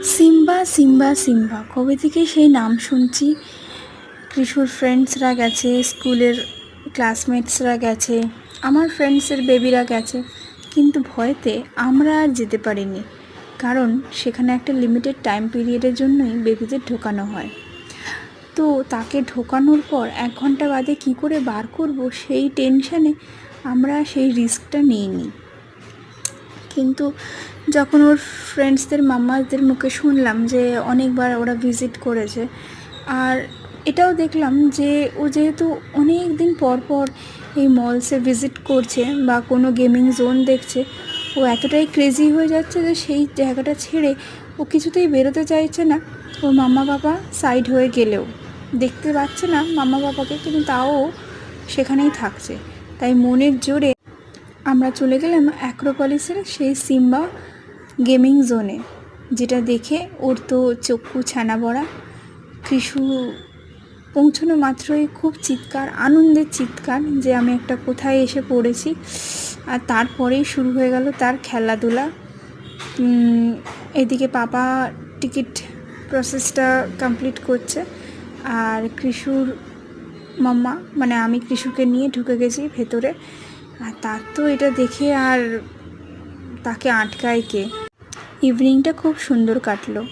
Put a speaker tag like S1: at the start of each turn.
S1: Simba Simba Simba কবে থেকে সেই নাম শুনছি। কৃষুর ফ্রেন্ডসরা গেছে, স্কুলের ক্লাসমেটসরা গেছে, আমার ফ্রেন্ডসের বেবিরা গেছে, কিন্তু ভয়েতে আমরা আর যেতে পারিনি। কারণ সেখানে একটা লিমিটেড টাইম পিরিয়ডের জন্যই বেবিদের ঢোকানো হয়। তো তাকে ঢোকানোর পর 1 ঘন্টা বাদে কী করে বার করব সেই টেনশানে আমরা সেই রিস্কটা নিইনি। কিন্তু যখন ওর ফ্রেন্ডসদের মাম্মাদের মুখে শুনলাম যে অনেকবার ওরা ভিজিট করেছে, আর এটাও দেখলাম যে ও যেহেতু অনেক দিন পর পর এই মলসে ভিজিট করছে বা কোনো গেমিং জোন দেখছে, ও এতটাই ক্রেজি হয়ে যাচ্ছে যে সেই জায়গাটা ছেড়ে ও কিছুতেই বেরোতে চাইছে না। ওর মাম্মা বাবা সাইড হয়ে গেলেও দেখতে পাচ্ছে না মাম্মা বাবাকে, কিন্তু তাও সেখানেই থাকছে। তাই মনের জোরে আমরা চলে গেলাম অ্যাক্রোপলিসের সেই সিম্বা গেমিং জোনে, যেটা দেখে ওর তো চক্ষু ছানা বড়া। কৃষু পৌঁছানো মাত্রই খুব চিৎকার, আনন্দের চিৎকার যে আমি একটা কোথায় এসে পড়েছি। আর তারপরেই শুরু হয়ে গেল তার খেলাধুলা। এদিকে পাপা টিকিট প্রসেসটা কমপ্লিট করছে, আর কৃষুর মাম্মা মানে আমি কৃষুকে নিয়ে ঢুকে গেছি ভেতরে। আর তার তো এটা দেখে আর তাকে আটকায় কে। ইভিনিংটা খুব সুন্দর কাটলো।